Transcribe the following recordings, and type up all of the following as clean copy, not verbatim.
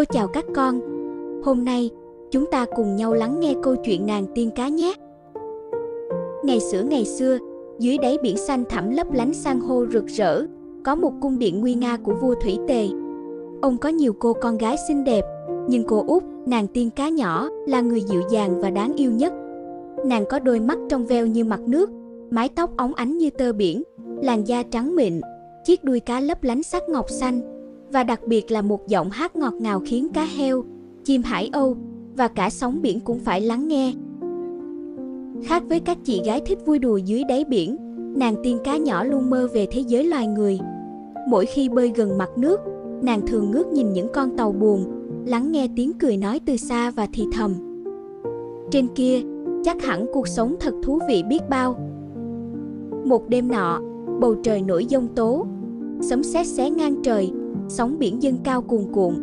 Cô chào các con. Hôm nay, chúng ta cùng nhau lắng nghe câu chuyện nàng tiên cá nhé. Ngày xưa, dưới đáy biển xanh thẳm lấp lánh san hô rực rỡ, có một cung điện nguy nga của vua Thủy Tề. Ông có nhiều cô con gái xinh đẹp, nhưng cô út, nàng tiên cá nhỏ, là người dịu dàng và đáng yêu nhất. Nàng có đôi mắt trong veo như mặt nước, mái tóc óng ánh như tơ biển, làn da trắng mịn, chiếc đuôi cá lấp lánh sắc ngọc xanh, và đặc biệt là một giọng hát ngọt ngào khiến cá heo, chim hải âu và cả sóng biển cũng phải lắng nghe. Khác với các chị gái thích vui đùa dưới đáy biển, nàng tiên cá nhỏ luôn mơ về thế giới loài người. Mỗi khi bơi gần mặt nước, nàng thường ngước nhìn những con tàu buồm, lắng nghe tiếng cười nói từ xa và thì thầm: trên kia, chắc hẳn cuộc sống thật thú vị biết bao. Một đêm nọ, bầu trời nổi giông tố, sấm sét xé ngang trời, sóng biển dâng cao cuồn cuộn.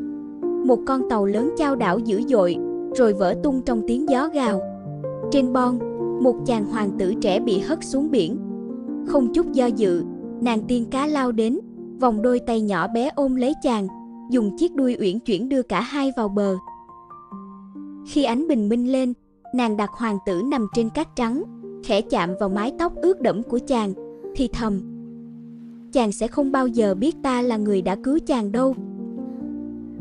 Một con tàu lớn chao đảo dữ dội, rồi vỡ tung trong tiếng gió gào. Trên bon, một chàng hoàng tử trẻ bị hất xuống biển. Không chút do dự, nàng tiên cá lao đến, vòng đôi tay nhỏ bé ôm lấy chàng, dùng chiếc đuôi uyển chuyển đưa cả hai vào bờ. Khi ánh bình minh lên, nàng đặt hoàng tử nằm trên cát trắng, khẽ chạm vào mái tóc ướt đẫm của chàng, thì thầm: chàng sẽ không bao giờ biết ta là người đã cứu chàng đâu.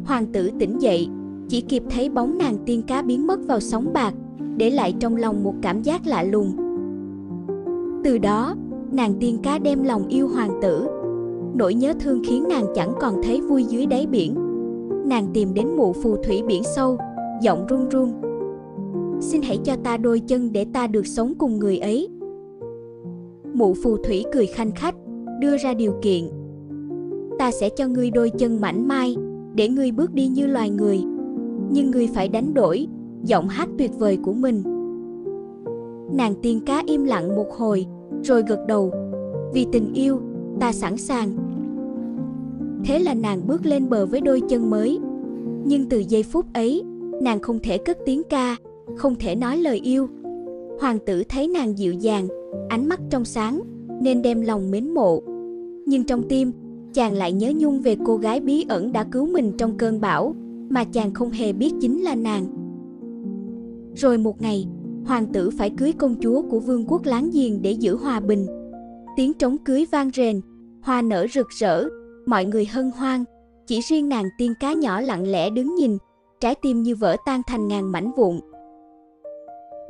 Hoàng tử tỉnh dậy, chỉ kịp thấy bóng nàng tiên cá biến mất vào sóng bạc, để lại trong lòng một cảm giác lạ lùng. Từ đó, nàng tiên cá đem lòng yêu hoàng tử. Nỗi nhớ thương khiến nàng chẳng còn thấy vui dưới đáy biển. Nàng tìm đến mụ phù thủy biển sâu, giọng run run: xin hãy cho ta đôi chân để ta được sống cùng người ấy. Mụ phù thủy cười khanh khách, đưa ra điều kiện: ta sẽ cho ngươi đôi chân mảnh mai, để ngươi bước đi như loài người. Nhưng ngươi phải đánh đổi giọng hát tuyệt vời của mình. Nàng tiên cá im lặng một hồi, rồi gật đầu: vì tình yêu, ta sẵn sàng. Thế là nàng bước lên bờ với đôi chân mới. Nhưng từ giây phút ấy, nàng không thể cất tiếng ca, không thể nói lời yêu. Hoàng tử thấy nàng dịu dàng, ánh mắt trong sáng, nên đem lòng mến mộ. Nhưng trong tim, chàng lại nhớ nhung về cô gái bí ẩn đã cứu mình trong cơn bão, mà chàng không hề biết chính là nàng. Rồi một ngày, hoàng tử phải cưới công chúa của vương quốc láng giềng để giữ hòa bình. Tiếng trống cưới vang rền, hoa nở rực rỡ, mọi người hân hoan. Chỉ riêng nàng tiên cá nhỏ lặng lẽ đứng nhìn, trái tim như vỡ tan thành ngàn mảnh vụn.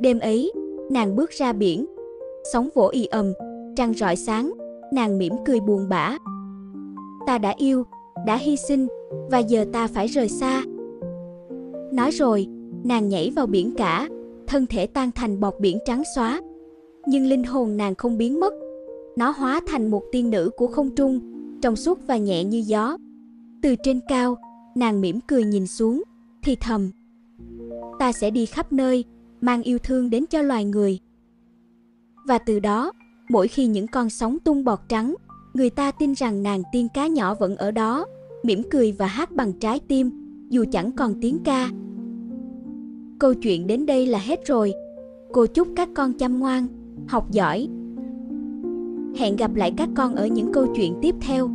Đêm ấy, nàng bước ra biển, sóng vỗ ì ầm, trăng rọi sáng, nàng mỉm cười buồn bã: ta đã yêu, đã hy sinh, và giờ ta phải rời xa. Nói rồi, nàng nhảy vào biển cả, thân thể tan thành bọt biển trắng xóa. Nhưng linh hồn nàng không biến mất. Nó hóa thành một tiên nữ của không trung, trong suốt và nhẹ như gió. Từ trên cao, nàng mỉm cười nhìn xuống, thì thầm: ta sẽ đi khắp nơi, mang yêu thương đến cho loài người. Và từ đó, mỗi khi những con sóng tung bọt trắng, người ta tin rằng nàng tiên cá nhỏ vẫn ở đó, mỉm cười và hát bằng trái tim, dù chẳng còn tiếng ca. Câu chuyện đến đây là hết rồi. Cô chúc các con chăm ngoan, học giỏi. Hẹn gặp lại các con ở những câu chuyện tiếp theo.